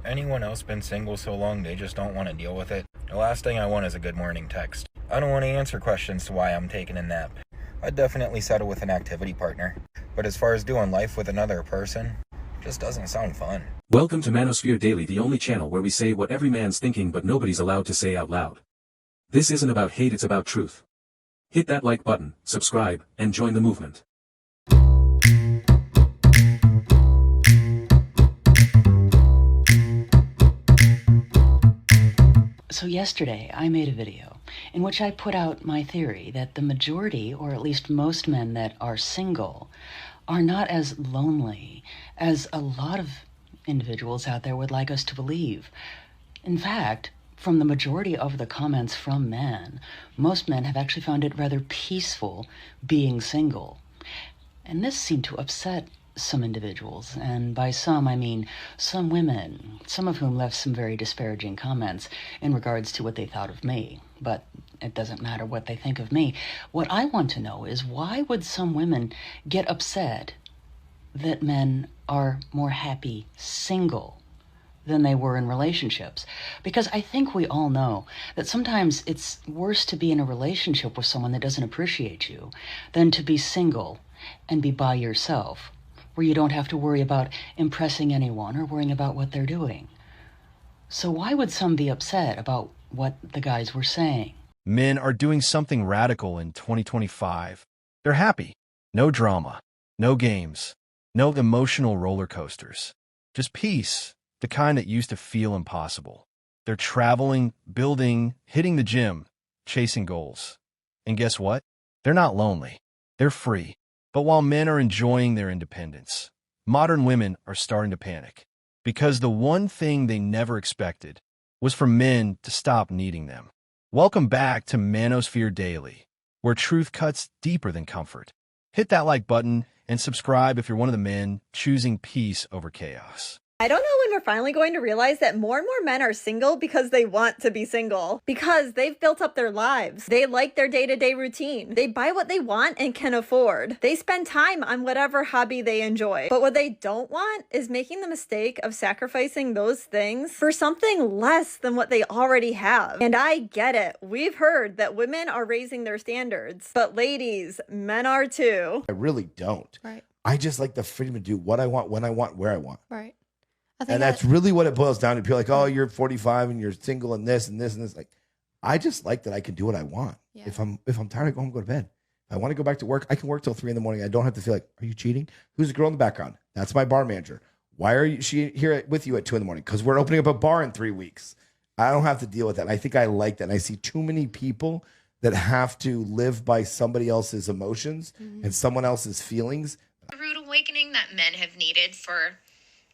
Anyone else been single so long they just don't want to deal with it? The last thing I want is a good morning text. I don't want to answer questions to why I'm taking a nap. I'd definitely settle with an activity partner. But as far as doing life with another person, just doesn't sound fun. Welcome to Manosphere Daily, the only channel where we say what every man's thinking but nobody's allowed to say out loud. This isn't about hate, it's about truth. Hit that like button, subscribe, and join the movement. So yesterday, I made a video in which I put out my theory that the majority, or at least most men that are single, are not as lonely as a lot of individuals out there would like us to believe. In fact, from the majority of the comments from men, most men have actually found it rather peaceful being single. And this seemed to upset some individuals, and by some I mean some women, some of whom left some very disparaging comments in regards to what they thought of me. But it doesn't matter what they think of me. What I want to know is, why would some women get upset that men are more happy single than they were in relationships? Because I think we all know that sometimes it's worse to be in a relationship with someone that doesn't appreciate you than to be single and be by yourself, where you don't have to worry about impressing anyone or worrying about what they're doing. So why would some be upset about what the guys were saying? Men are doing something radical in 2025. They're happy. No drama, no games, no emotional roller coasters. Just peace, the kind that used to feel impossible. They're traveling, building, hitting the gym, chasing goals. And guess what? They're not lonely. They're free. But while men are enjoying their independence, modern women are starting to panic, because the one thing they never expected was for men to stop needing them. Welcome back to Manosphere Daily, where truth cuts deeper than comfort. Hit that like button and subscribe if you're one of the men choosing peace over chaos. I don't know when we're finally going to realize that more and more men are single because they want to be single. Because they've built up their lives. They like their day-to-day routine. They buy what they want and can afford. They spend time on whatever hobby they enjoy. But what they don't want is making the mistake of sacrificing those things for something less than what they already have. And I get it. We've heard that women are raising their standards. But ladies, men are too. I really don't. Right. I just like the freedom to do what I want, when I want, where I want. Right. And that's really what it boils down to. People are like, oh, you're 45 and you're single and this and this and this. Like, I just like that I can do what I want. Yeah. If I'm tired, I go home and go to bed. If I want to go back to work, I can work till 3 a.m. I don't have to feel like, are you cheating? Who's the girl in the background? That's my bar manager. Why are she here with you at 2 a.m? Because we're opening up a bar in 3 weeks. I don't have to deal with that. And I think I like that. And I see too many people that have to live by somebody else's emotions and someone else's feelings. A rude awakening that men have needed for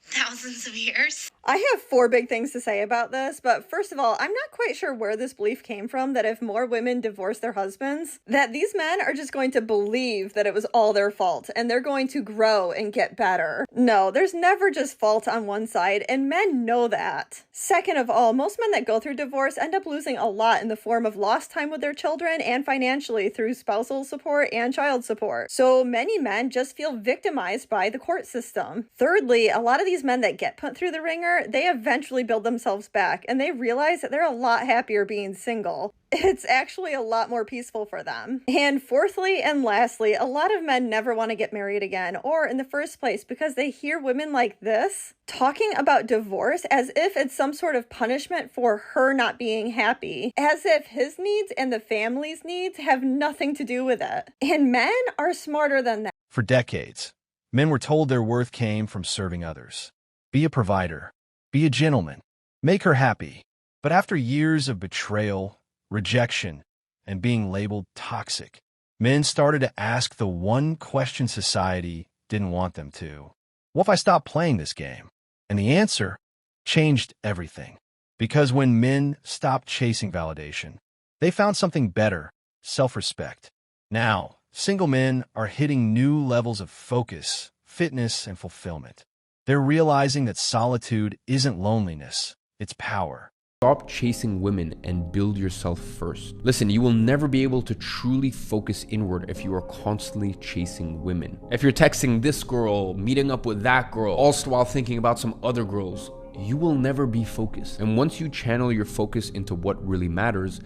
thousands of years. I have 4 big things to say about this, but first of all, I'm not quite sure where this belief came from that if more women divorce their husbands, that these men are just going to believe that it was all their fault and they're going to grow and get better. No, there's never just fault on one side, and men know that. Second of all, most men that go through divorce end up losing a lot in the form of lost time with their children and financially through spousal support and child support. So many men just feel victimized by the court system. Thirdly, a lot of these men that get put through the ringer, they eventually build themselves back and they realize that they're a lot happier being single. It's actually a lot more peaceful for them. And fourthly and lastly, a lot of men never want to get married again, or in the first place, because they hear women like this talking about divorce as if it's some sort of punishment for her not being happy, as if his needs and the family's needs have nothing to do with it. And men are smarter than that. For decades, men were told their worth came from serving others. Be a provider. Be a gentleman. Make her happy. But after years of betrayal, rejection, and being labeled toxic, men started to ask the one question society didn't want them to. What if I stopped playing this game? And the answer changed everything. Because when men stopped chasing validation, they found something better, self-respect. Now, single men are hitting new levels of focus, fitness, and fulfillment. They're realizing that solitude isn't loneliness, it's power. Stop chasing women and build yourself first. Listen, you will never be able to truly focus inward if you are constantly chasing women. If you're texting this girl, meeting up with that girl, all while thinking about some other girls, you will never be focused. And once you channel your focus into what really matters,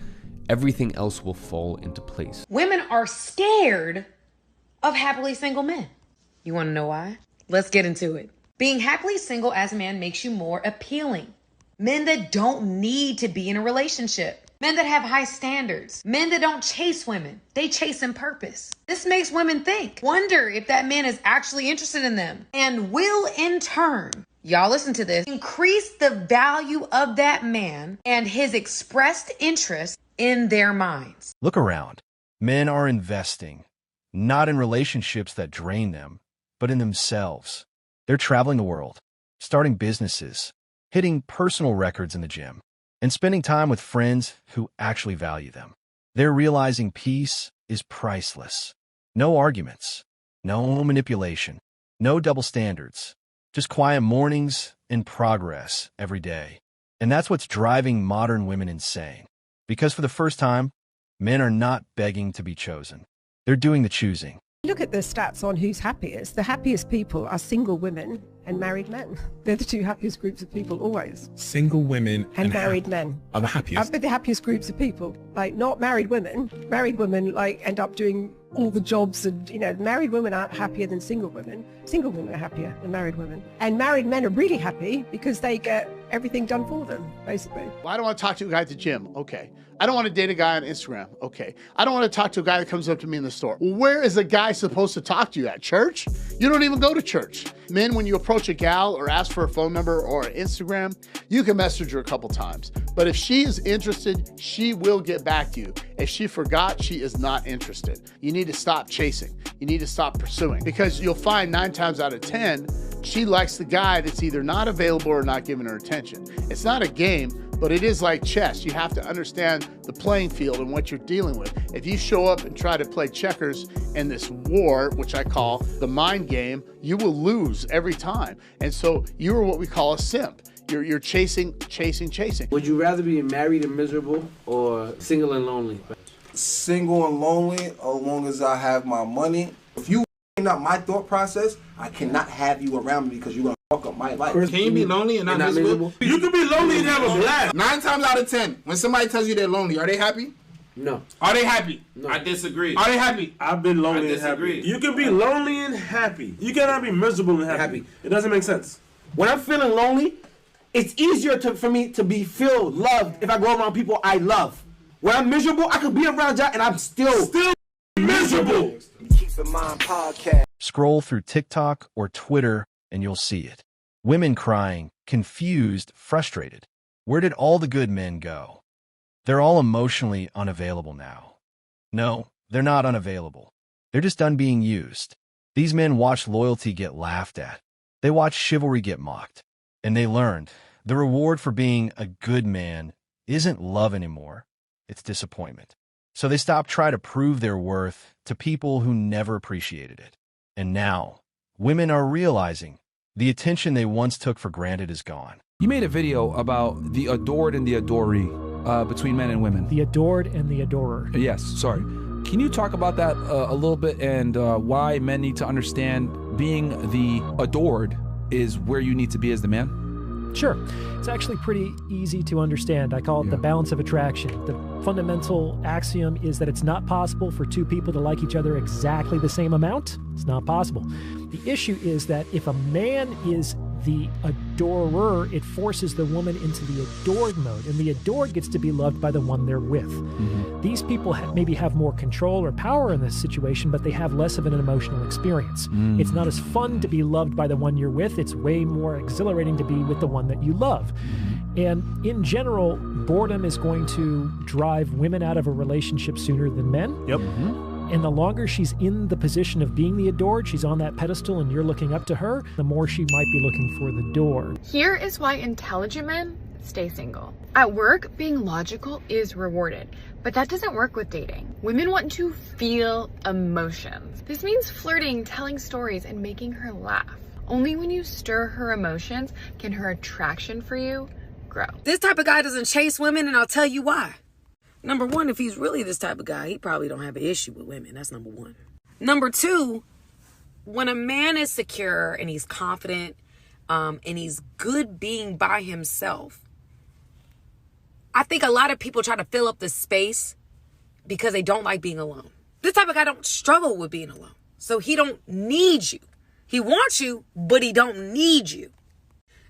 everything else will fall into place. Women are scared of happily single men. You want to know why? Let's get into it. Being happily single as a man makes you more appealing. Men that don't need to be in a relationship. Men that have high standards. Men that don't chase women. They chase in purpose. This makes women think, wonder if that man is actually interested in them, and will in turn, y'all listen to this, increase the value of that man and his expressed interest in their minds. Look around. Men are investing, not in relationships that drain them, but in themselves. They're traveling the world, starting businesses, hitting personal records in the gym, and spending time with friends who actually value them. They're realizing peace is priceless. No arguments, no manipulation, no double standards, just quiet mornings and progress every day. And that's what's driving modern women insane. Because for the first time, men are not begging to be chosen. They're doing the choosing. Look at the stats on who's happiest. The happiest people are single women and married men. They're the two happiest groups of people always. Single women and married men are the happiest. Are the happiest groups of people. Like, not married women. Married women like end up doing all the jobs, and married women aren't happier than single women. Single women are happier than married women. And married men are really happy because they get everything done for them, basically. Well, I don't want to talk to a guy at the gym. Okay. I don't want to date a guy on Instagram. Okay. I don't want to talk to a guy that comes up to me in the store. Well, where is a guy supposed to talk to you at? Church? You don't even go to church. Men, when you approach a gal or ask for a phone number or an Instagram, you can message her a couple times. But if she is interested, she will get back to you. If she forgot, she is not interested. You need to stop chasing. You need to stop pursuing, because you'll find 9 times out of 10, she likes the guy that's either not available or not giving her attention. It's not a game, but it is like chess. You have to understand the playing field and what you're dealing with. If you show up and try to play checkers in this war, which I call the mind game, you will lose every time. And so you are what we call a simp. You're chasing. Would you rather be married and miserable or single and lonely? Single and lonely, as long as I have my money. If you not my thought process, I cannot have you around me because you're gonna fuck up my life. Can you be lonely and not miserable? You can be lonely and have a blast. 9 times out of 10, when somebody tells you they're lonely, are they happy? No. Are they happy? No. I disagree. Are they happy? I've been lonely and happy. You can be lonely and happy. You cannot be miserable and happy. It doesn't make sense. When I'm feeling lonely, it's easier for me to feel loved if I go around people I love. When I'm miserable, I could be around y'all and I'm still miserable. Keep in mind podcast. Scroll through TikTok or Twitter and you'll see it. Women crying, confused, frustrated. Where did all the good men go? They're all emotionally unavailable now. No, they're not unavailable. They're just done being used. These men watched loyalty get laughed at. They watched chivalry get mocked. And they learned the reward for being a good man isn't love anymore. It's disappointment. So they stopped trying to prove their worth to people who never appreciated it. And now, women are realizing the attention they once took for granted is gone. You made a video about the adored and the adoree between men and women. The adored and the adorer. Yes, sorry. Can you talk about that a little bit, and why men need to understand being the adored is where you need to be as the man? Sure. It's actually pretty easy to understand. I call it the balance of attraction. The fundamental axiom is that it's not possible for two people to like each other exactly the same amount. It's not possible. The issue is that if a man is the adorer, it forces the woman into the adored mode, and the adored gets to be loved by the one they're with. Mm-hmm. These people maybe have more control or power in this situation, but they have less of an emotional experience. It's not as fun to be loved by the one you're with. It's way more exhilarating to be with the one that you love. And in general, boredom is going to drive women out of a relationship sooner than men. Yep. And the longer she's in the position of being the adored, she's on that pedestal and you're looking up to her, the more she might be looking for the door. Here is why intelligent men stay single. At work, being logical is rewarded, but that doesn't work with dating. Women want to feel emotions. This means flirting, telling stories, and making her laugh. Only when you stir her emotions can her attraction for you grow. This type of guy doesn't chase women, and I'll tell you why. Number one, if he's really this type of guy, he probably don't have an issue with women. That's number one. Number two, when a man is secure and he's confident, and he's good being by himself. I think a lot of people try to fill up the space because they don't like being alone. This type of guy don't struggle with being alone. So he don't need you. He wants you, but he don't need you.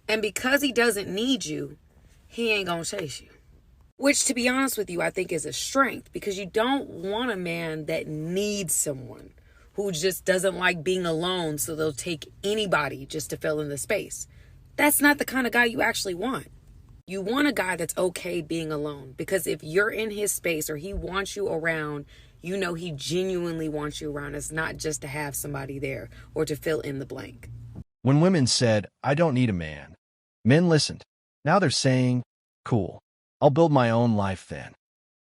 And because he doesn't need you, he ain't gonna chase you. Which, to be honest with you, I think is a strength, because you don't want a man that needs someone, who just doesn't like being alone, so they'll take anybody just to fill in the space. That's not the kind of guy you actually want. You want a guy that's okay being alone, because if you're in his space or he wants you around, you know he genuinely wants you around. It's not just to have somebody there or to fill in the blank. When women said, "I don't need a man," men listened. Now they're saying, "Cool, I'll build my own life then."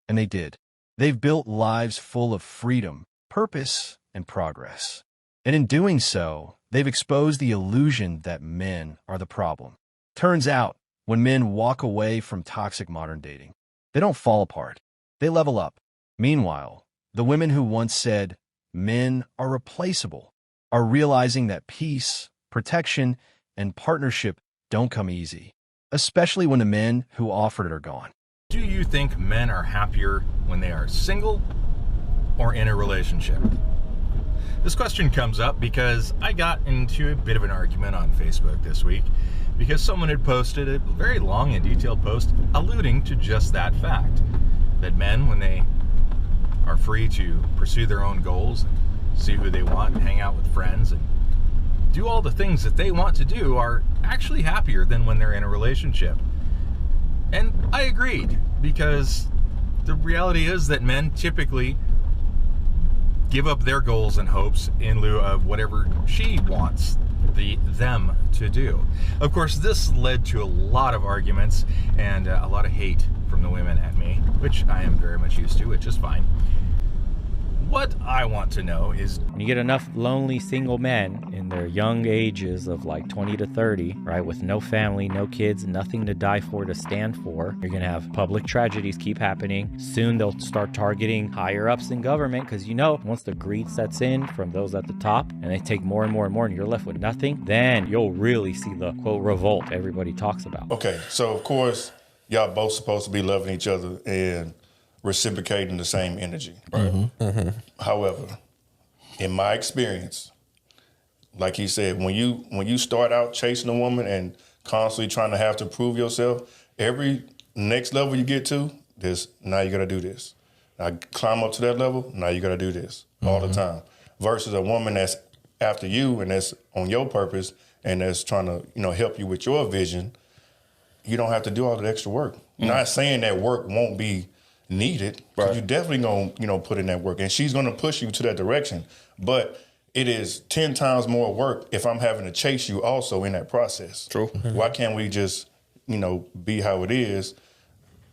And they did. They've built lives full of freedom, purpose, and progress. And in doing so, they've exposed the illusion that men are the problem. Turns out, when men walk away from toxic modern dating, they don't fall apart. They level up. Meanwhile, the women who once said men are replaceable are realizing that peace, protection, and partnership don't come easy, especially when the men who offered it are gone. Do you think men are happier when they are single or in a relationship? This question comes up because I got into a bit of an argument on Facebook this week because someone had posted a very long and detailed post alluding to just that fact, that men, when they are free to pursue their own goals and see who they want and hang out with friends and do all the things that they want to do, are actually happier than when they're in a relationship. And I agreed, because the reality is that men typically give up their goals and hopes in lieu of whatever she wants them to do. Of course, this led to a lot of arguments and a lot of hate from the women at me, which I am very much used to, which is fine. What I want to know is, when you get enough lonely single men in their young ages of like 20 to 30, right, with no family, no kids, nothing to die for, to stand for, you're going to have public tragedies keep happening. Soon they'll start targeting higher ups in government, because you know, once the greed sets in from those at the top and they take more and more and more and you're left with nothing, then you'll really see the, quote, revolt everybody talks about. Okay, so of course, y'all both supposed to be loving each other and reciprocating the same energy, right? Mm-hmm. Mm-hmm. However, in my experience, like he said, when you start out chasing a woman and constantly trying to have to prove yourself, every next level you get to, now you got to do this. Now climb up to that level, now you got to do this all the time. Versus a woman that's after you and that's on your purpose and that's trying to, help you with your vision, you don't have to do all that extra work. Not saying that work won't be needed, because you're definitely gonna put in that work, and she's gonna push you to that direction. But it is 10 times more work if I'm having to chase you also in that process. True. Mm-hmm. Why can't we just be how it is,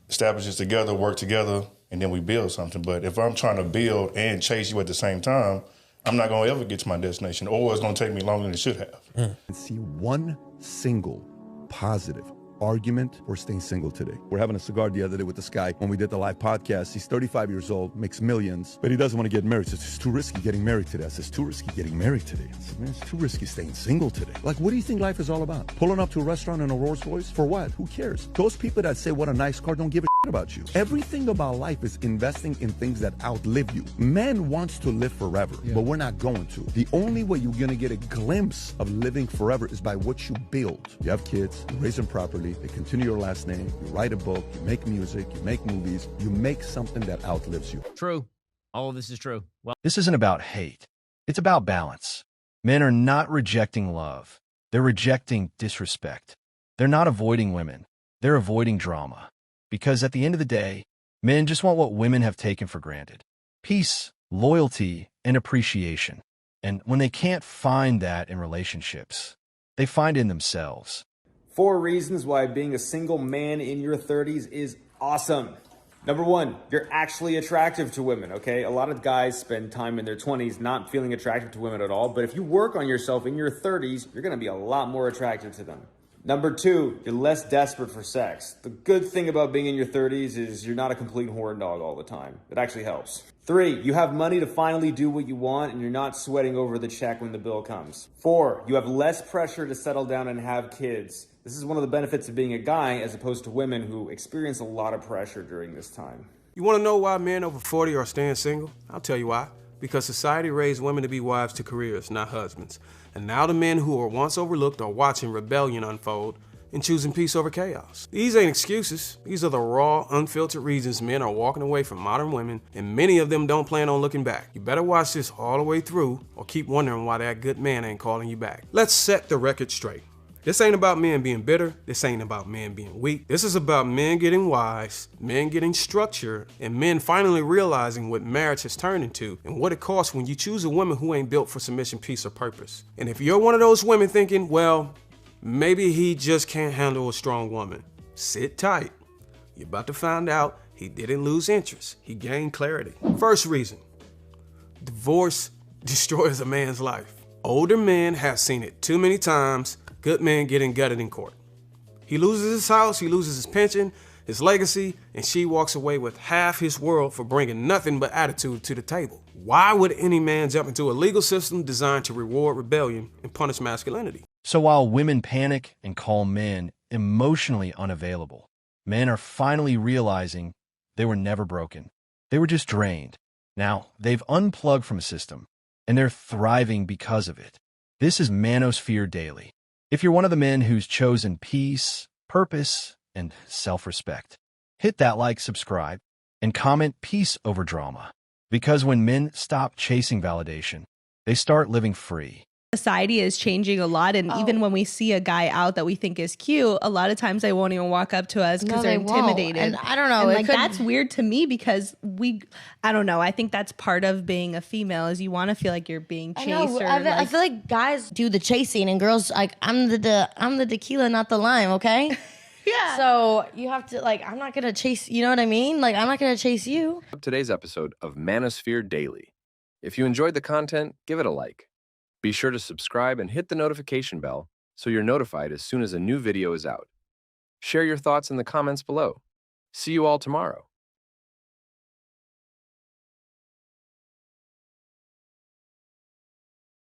establish this together, work together, and then we build something? But if I'm trying to build and chase you at the same time, I'm not gonna ever get to my destination, or it's gonna take me longer than it should have. See one single positive argument for staying single today. We're having a cigar the other day with this guy when we did the live podcast. He's 35 years old, makes millions, but he doesn't want to get married. He says, it's too risky getting married today. I said, it's too risky getting married today. I said, man, it's too risky staying single today. Like, what do you think life is all about? Pulling up to a restaurant in a Rolls Royce? For what? Who cares? Those people that say, what a nice car, don't give a shit about you. Everything about life is investing in things that outlive you. Man wants to live forever, but we're not going to. The only way you're going to get a glimpse of living forever is by what you build. You have kids, you raise them properly, they continue your last name, you write a book, you make music, you make movies, you make something that outlives you. True. All of this is true. Well, this isn't about hate. It's about balance. Men are not rejecting love. They're rejecting disrespect. They're not avoiding women. They're avoiding drama. Because at the end of the day, men just want what women have taken for granted: peace, loyalty, and appreciation. And when they can't find that in relationships, they find it in themselves. 4 reasons why being a single man in your 30s is awesome. Number 1, you're actually attractive to women, okay? A lot of guys spend time in their 20s not feeling attractive to women at all, but if you work on yourself in your 30s, you're gonna be a lot more attractive to them. Number 2, you're less desperate for sex. The good thing about being in your 30s is you're not a complete horn dog all the time. It actually helps. 3, you have money to finally do what you want and you're not sweating over the check when the bill comes. 4, you have less pressure to settle down and have kids. This is one of the benefits of being a guy as opposed to women who experience a lot of pressure during this time. You want to know why men over 40 are staying single? I'll tell you why. Because society raised women to be wives to careers, not husbands. And now the men who were once overlooked are watching rebellion unfold and choosing peace over chaos. These ain't excuses. These are the raw, unfiltered reasons men are walking away from modern women, and many of them don't plan on looking back. You better watch this all the way through or keep wondering why that good man ain't calling you back. Let's set the record straight. This ain't about men being bitter. This ain't about men being weak. This is about men getting wise, men getting structure, and men finally realizing what marriage has turned into and what it costs when you choose a woman who ain't built for submission, peace, or purpose. And if you're one of those women thinking, well, maybe he just can't handle a strong woman, sit tight. You're about to find out he didn't lose interest. He gained clarity. First reason, divorce destroys a man's life. Older men have seen it too many times. Good men getting gutted in court. He loses his house, he loses his pension, his legacy, and she walks away with half his world for bringing nothing but attitude to the table. Why would any man jump into a legal system designed to reward rebellion and punish masculinity? So while women panic and call men emotionally unavailable, men are finally realizing they were never broken. They were just drained. Now, they've unplugged from a system, and they're thriving because of it. This is Manosphere Daily. If you're one of the men who's chosen peace, purpose, and self-respect, hit that like, subscribe, and comment peace over drama. Because when men stop chasing validation, they start living free. Society is changing a lot, and even when we see a guy out that we think is cute, a lot of times they won't even walk up to us because they're intimidated. And I don't know, and like that's weird to me because I don't know. I think that's part of being a female is you want to feel like you're being chased. I feel like guys do the chasing and girls like I'm the tequila, not the lime. Okay. Yeah. So you have to I'm not gonna chase. You know what I mean? Like I'm not gonna chase you. Today's episode of Manosphere Daily. If you enjoyed the content, give it a like. Be sure to subscribe and hit the notification bell so you're notified as soon as a new video is out. Share your thoughts in the comments below. See you all tomorrow.